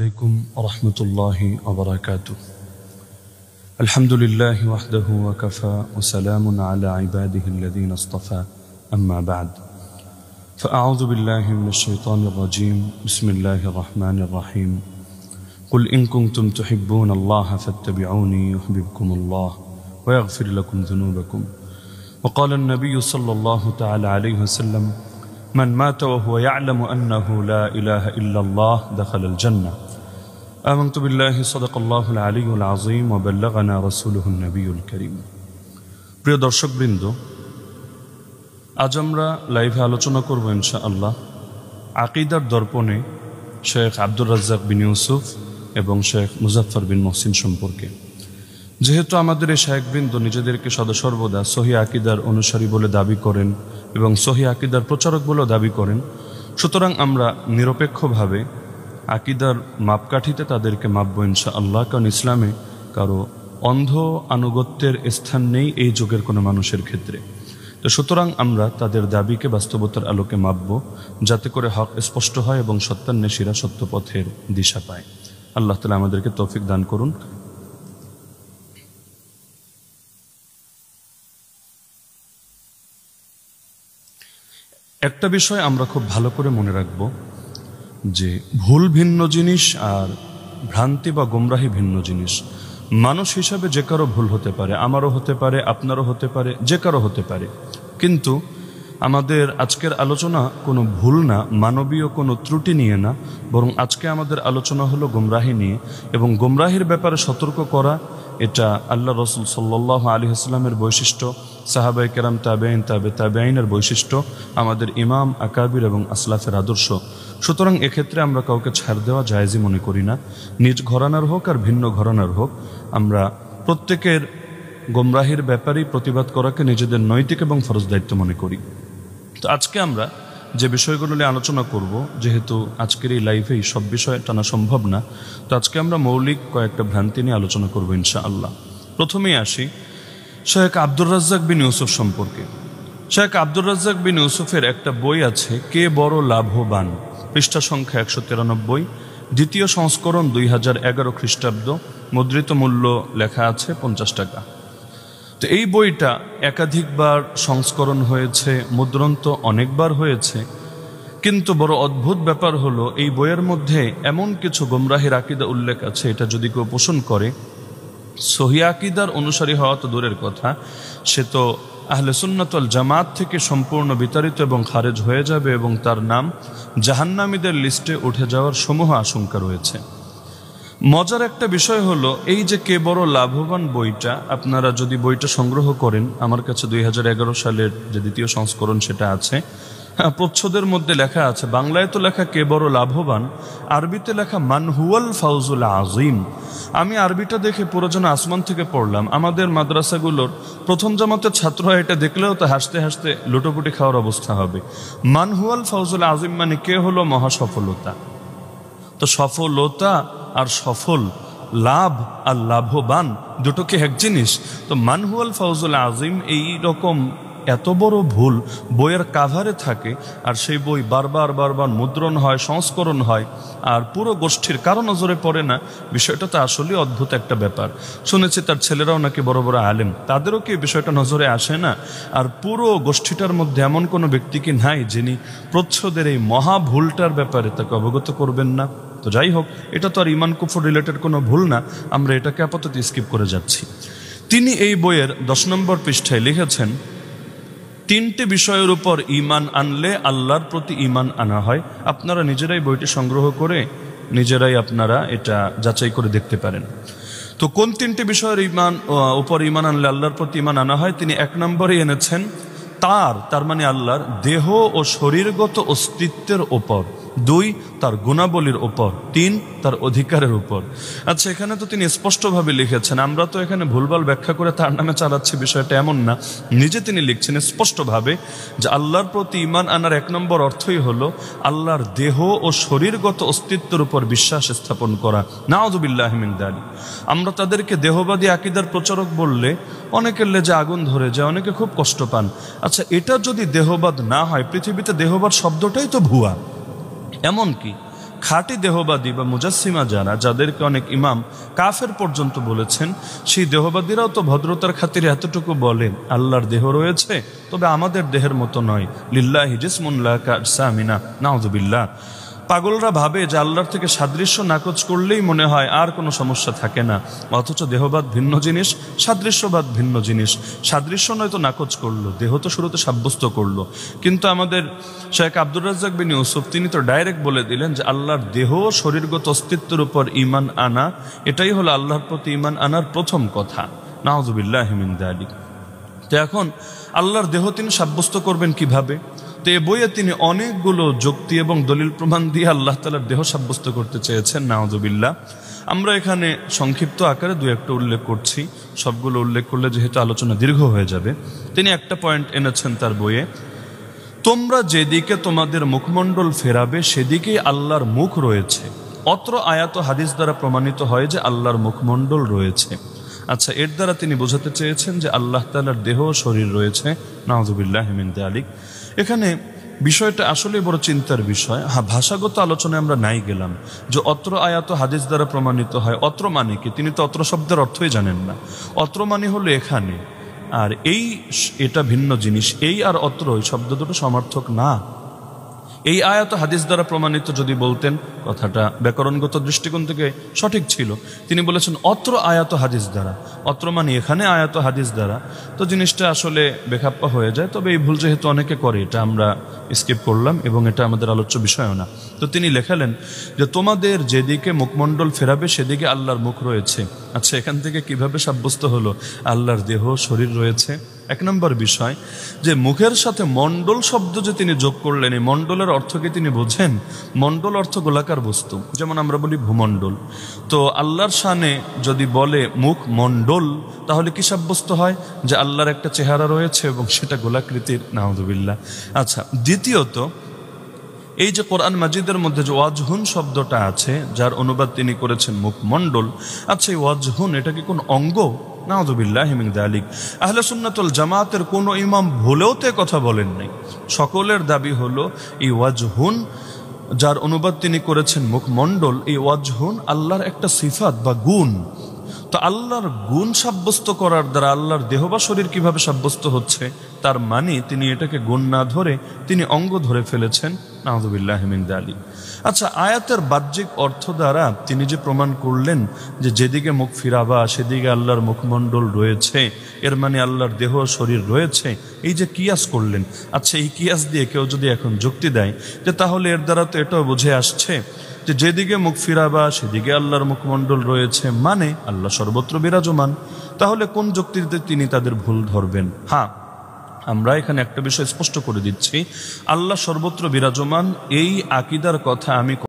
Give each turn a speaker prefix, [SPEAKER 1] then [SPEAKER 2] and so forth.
[SPEAKER 1] عليكم ورحمة الله وبركاته. الحمد لله وحده وكفى وسلام على عباده الذين اصطفى أما بعد فأعوذ بالله من الشيطان الرجيم بسم الله الرحمن الرحيم قل إن كنتم تحبون الله فاتبعوني يحببكم الله ويغفر لكم ذنوبكم وقال النبي صلى الله تعالى عليه وسلم من مات وهو يعلم أنه لا إله إلا الله دخل الجنة آمنت بالله صدق الله العلي العظيم وبلغنا رسوله النبي الكريم. প্রিয় দর্শকবৃন্দ, আজ আমরা লাইভে আলোচনা করব ইনশাআল্লাহ আকীদার দর্পণে শেখ আব্দুর রাজ্জাক বিন ইউসুফ এবং শেখ মুজাফফর বিন মহসিন সম্পর্কে। যেহেতু আমাদের এই শায়েখবৃন্দ নিজেদেরকে সদাসর্বদা সহিহ আকীদার অনুসারী বলে দাবি করেন এবং সহিহ আকীদার প্রচারক বলেও দাবি করেন, সুতরাং আমরা নিরপেক্ষভাবে আকীদার মাপকাঠিতে তাদেরকে মাপব ইনশাআল্লাহ। কারণ ইসলামে কারো অন্ধ আনুগত্যের স্থান নেই এই যুগের কোনো মানুষের ক্ষেত্রে। তো সুতরাং আমরা তাদের দাবিকে বাস্তবতার আলোকে মাপব, যাতে করে হক স্পষ্ট হয় এবং সত্যান্বেষীরা সত্য পথের দিশা পায়। আল্লাহ তাআলা আমাদেরকে তৌফিক দান করুন। একটা বিষয় আমরা খুব ভালো করে মনে রাখব যে ভুল ভিন্ন জিনিস আর ভ্রান্তি বা গোমরাহি ভিন্ন জিনিস। মানুষ হিসাবে যে কারো ভুল হতে পারে, আমারও হতে পারে, আপনারও হতে পারে, যে কারো হতে পারে, কিন্তু আমাদের আজকের আলোচনা কোনো ভুল না, মানবীয় কোনো ত্রুটি নিয়ে না, বরং আজকে আমাদের আলোচনা হলো গোমরাহি নিয়ে। এবং গোমরাহির ব্যাপারে সতর্ক করা, এটা আল্লাহ রসুল সাল্লাল্লাহু আলাইহি ওয়াসাল্লামের বৈশিষ্ট্য, সাহাবায়ে কেরাম, তাবেঈন, তাবেঈনের বৈশিষ্ট্য, আমাদের ইমাম আকাবির এবং আসলাফের আদর্শ। সুতরাং এক্ষেত্রে আমরা কাউকে ছাড় দেওয়া জায়েজই মনে করি না, নিজ ঘরানার হোক আর ভিন্ন ঘরানার হোক। আমরা প্রত্যেকের গোমরাহির ব্যাপারেই প্রতিবাদ করাকে নিজেদের নৈতিক এবং ফরজ দায়িত্ব মনে করি। তো আজকে আমরা যে বিষয়গুলো নিয়ে আলোচনা করব, যেহেতু আজকের এই লাইভেই সব বিষয় টানা সম্ভব না, তো আজকে আমরা মৌলিক কয়েকটা ভ্রান্তি নিয়ে আলোচনা করব ইনশাআল্লাহ। প্রথমেই আসি শেখ আব্দুর রাজ্জাক বিন ইউসুফ সম্পর্কে। শেখ আব্দুর রাজ্জাক বিন ইউসুফের একটা বই আছে, কে বড় লাভবান, পৃষ্ঠা সংখ্যা 193, দ্বিতীয় সংস্করণ 2011 খ্রিস্টাব্দ, মুদ্রিত মূল্য লেখা আছে 50 টাকা। তো এই বইটা একাধিকবার সংস্করণ হয়েছে, মুদ্রণ তো অনেকবার হয়েছে, কিন্তু বড় অদ্ভুত ব্যাপার হলো এই বইয়ের মধ্যে এমন কিছু গোমরাহির আকীদা উল্লেখ আছে, এটা যদি কেউ পোষণ করে, সহিহ আকীদার অনুসারী হওয়া তো দূরের কথা, সে তো আহলে সুন্নাত ওয়াল জামাত থেকে সম্পূর্ণ বিতাড়িত এবং খারেজ হয়ে যাবে এবং তার নাম জাহান্নামীদের লিস্টে উঠে যাওয়ার সমূহ আশঙ্কা রয়েছে। মজার একটা বিষয় হলো, এই যে কে বড় লাভবান বইটা, আপনারা যদি বইটা সংগ্রহ করেন, আমার কাছে 2011 সালের যে দ্বিতীয় সংস্করণ সেটা আছে। প্রচ্ছদের মধ্যে লেখা আছে, বাংলায় তো লেখা কে বড় লাভবান, আরবিতে লেখা মান হুয়াল ফাউজুল আযীম। আমি আরবিটা দেখে পুরো যেন আসমান থেকে পড়লাম। আমাদের মাদ্রাসাগুলোর প্রথম জামাতের ছাত্ররা এটা দেখলেও তো হাসতে হাসতে লুটোপুটি খাওয়ার অবস্থা হবে। মান হুয়াল ফাউজুল আযীম মানে কে হলো মহা সফলতা। তো সফলতা আর সফল, লাভ আর লাভবান দুটো কি এক জিনিস? তো মান হুয়াল ফাউজুল আযীম এই রকম এত বড় ভুল বইয়ের কাভারে থাকে, আর সেই বই বারবার বারবার মুদ্রণ হয়, সংস্করণ হয়, আর পুরো গোষ্ঠীর কারো নজরে পড়ে না। বিষয়টা তো আসলে অদ্ভুত একটা ব্যাপার। শুনেছি তার ছেলেরাও নাকি বড় বড় আলেম, তাদেরও কি বিষয়টা নজরে আসে না? আর পুরো গোষ্ঠীটার মধ্যে এমন কোনো ব্যক্তি কি নাই যিনি প্রচ্ছদের এই মহা ভুলটার ব্যাপারে তাকে অবগত করবেন না? তো যাই হোক, এটা তো আর ইমান কুফর রিলেটেড কোনো ভুল না, আমরা এটাকে আপাতত স্কিপ করে যাচ্ছি। তিনি এই বইয়ের 10 নম্বর পৃষ্ঠায় লিখেছেন, 3টে বিষয়ের উপর ঈমান আনলে আল্লাহর প্রতি ঈমান আনা হয়। আপনারা নিজেরাই বইটি সংগ্রহ করে নিজেরাই আপনারা এটা যাচাই করে দেখতে পারেন। তো কোন 3টে বিষয়ের উপর ঈমান আনলে আল্লাহর প্রতি ঈমান আনা হয়, তিনি 1 নম্বরে এনেছেন তার মানে আল্লাহর দেহ ও শরীরগত অস্তিত্বের ওপর, 2 তার গুণাবলীর ওপর, 3 তার অধিকারের উপর। আচ্ছা, এখানে তো তিনি স্পষ্টভাবে লিখেছেন, আমরা তো এখানে ভুলভাল ব্যাখ্যা করে তার নামে চালাচ্ছি, বিষয়টা এমন না। নিজে তিনি লিখছেন স্পষ্টভাবে যে আল্লাহর প্রতি ঈমান আনার 1 নম্বর অর্থই হলো আল্লাহর দেহ ও শরীরগত অস্তিত্বের উপর বিশ্বাস স্থাপন করা। নাউযুবিল্লাহি মিন যালিক। আমরা তাদেরকে দেহবাদী আকীদার প্রচারক বললে অনেকের লেজে আগুন ধরে যায়, অনেকে খুব কষ্ট পান। আচ্ছা, এটা যদি দেহবাদ না হয়, পৃথিবীতে দেহবাদ শব্দটাই তো ভুয়া। এমনকি খাঁটি দেহবাদী বা মুজাসসিমা যারা, যাদেরকে অনেক ইমাম কাফের পর্যন্ত বলেছেন, সেই দেহবাদীরাও তো ভদ্রতার খাতিরে এতটুকু বলেন আল্লাহর দেহ রয়েছে, তবে আমাদের দেহের মতো নয়। লিল্লাহি জিসমুন লা কাজসামিনা, নাউযুবিল্লাহ। পাগলরা ভাবে যে আল্লাহর থেকে সাদৃশ্য নাকচ করলেই মনে হয় আর কোনো সমস্যা থাকে না, অথচ দেহবাদ ভিন্ন জিনিস, সাদৃশ্যবাদ ভিন্ন জিনিস। সাদৃশ্য নয়তো নাকচ করলো, দেহ তো শুরুতে সাব্যস্ত করলো। কিন্তু আমাদের শেখ আব্দুর রাজ্জাক বিন ইউসুফ তিনি তো ডাইরেক্ট বলে দিলেন যে আল্লাহর দেহ শরীরগত অস্তিত্বের উপর ঈমান আনা, এটাই হলো আল্লাহর প্রতি ঈমান আনার প্রথম কথা। নাউযুবিল্লাহি মিন যালিক। তো এখন আল্লাহর দেহ তিনি সাব্যস্ত করবেন কিভাবে? তো এ বইয়ে তিনি অনেকগুলো যুক্তি এবং দলিল প্রমাণ দিয়ে আল্লাহ তাআলার দেহ সাব্যস্ত করতে চেয়েছেন, নাউযুবিল্লাহ। আমরা এখানে সংক্ষিপ্ত আকারে দু একটা উল্লেখ করছি, সবগুলো উল্লেখ করলে যেহেতু আলোচনা দীর্ঘ হয়ে যাবে। তিনি একটা পয়েন্ট এনেছেন তার বইয়ে, তোমরা যেদিকে তোমাদের মুখমণ্ডল ফেরাবে সেদিকেই আল্লাহর মুখ রয়েছে। অত্র আয়াত হাদিস দ্বারা প্রমাণিত হয় যে আল্লাহর মুখমণ্ডল রয়েছে। আচ্ছা, এর দ্বারা তিনি বোঝাতে চেয়েছেন যে আল্লাহ তাআলার দেহ শরীর রয়েছে, নাউযুবিল্লাহি মিন যালিক। এখানে বিষয়টা আসলে বড় চিন্তার বিষয়। হ্যাঁ, ভাষাগত আলোচনায় আমরা নাই গেলাম যে অত্র আয়াত হাদিস দ্বারা প্রমাণিত হয়। অত্র মানে কি? তিনি তো অত্র শব্দের অর্থই জানেন না। অত্র মানে হলো এখানে, আর এটা ভিন্ন জিনিস। এই আর অত্র এই শব্দ দুটো সমার্থক না। এই আয়াত হাদিস দ্বারা প্রমাণিত যদি বলতেন, কথাটা ব্যাকরণগত দৃষ্টিকোণ থেকে সঠিক ছিল। তিনি বলেছেন অত্র আয়াত হাদিস দ্বারা, অত্র মানে এখানে, আয়াত হাদিস দ্বারা, তো জিনিসটা আসলে বেখাপ্পা হয়ে যায়। তবে এই ভুল যেহেতু অনেকে করে, এটা আমরা স্কিপ করলাম এবং এটা আমাদের আলোচ্য বিষয়ও না। তো তিনি লেখালেন যে তোমাদের যেদিকে মুখমণ্ডল ফেরাবে সেদিকে আল্লাহর মুখ রয়েছে। আচ্ছা, এখান থেকে কিভাবে সাব্যস্ত হলো আল্লাহর দেহ শরীর রয়েছে? এক নম্বর বিষয় যে মুখের সাথে মণ্ডল শব্দ যে তিনি যোগ করলেন, এই মণ্ডলের অর্থ কি তিনি বোঝেন? মণ্ডল অর্থ গোলাকার বস্তু, যেমন আমরা বলি ভূমণ্ডল। তো আল্লাহর শানে যদি বলে মুখ মণ্ডল, তাহলে কি সাব্যস্ত হয়? যে আল্লাহর একটা চেহারা রয়েছে এবং সেটা গোলাকৃতির, নাউযুবিল্লাহ। আচ্ছা, দ্বিতীয়ত এই যে কোরআন মাজিদের মধ্যে যে ওয়াজহুন শব্দটা আছে, যার অনুবাদ তিনি করেছেন মুখমণ্ডল। আচ্ছা, এই ওয়াজহুন এটা কি কোন অঙ্গ? নাউযুবিল্লাহি মিন যালিক। আহলে সুন্নাত ওয়াল জামাতের কোনো ইমাম ভুলেও তো কথা বলেন নাই। সকলের দাবি হলো এই ওয়াজহুন, যার অনুবাদ তিনি করেছেন মুখমণ্ডল, এই ওয়াজহুন আল্লাহর একটা সিফাত বা গুণ। তো আল্লাহর গুণ সাব্যস্ত করার দ্বারা আল্লাহর দেহ বা শরীর কিভাবে সাব্যস্ত হচ্ছে? তার মানে তিনি এটাকে গুণ না ধরে তিনি অঙ্গ ধরে ফেলেছেন, নাউযুবিল্লাহি মিন যালিক। আচ্ছা, আয়াতের বাহ্যিক অর্থ দ্বারা তিনি যে প্রমাণ করলেন যে যেদিকে মুখ ফিরাবা সেদিকে আল্লাহর মুখমণ্ডল রয়েছে, এর মানে আল্লাহর দেহ শরীর রয়েছে, এই যে কিয়াস করলেন। আচ্ছা, এই কিয়াস দিয়ে কেউ যদি এখন যুক্তি দেয় যে তাহলে এর দ্বারা তো এটাও বুঝে আসছে যে যেদিকে মুখ ফিরাবা সেদিকে আল্লাহর মুখমণ্ডল রয়েছে, মানে আল্লাহ সর্বত্র বিরাজমান, তাহলে কোন যুক্তিতে তিনি তাদের ভুল ধরবেন? হ্যাঁ, আমরা এখানে একটা বিষয় স্পষ্ট করে দিচ্ছি, আল্লাহ সর্বত্র বিরাজমান এই আকীদার কথা আমি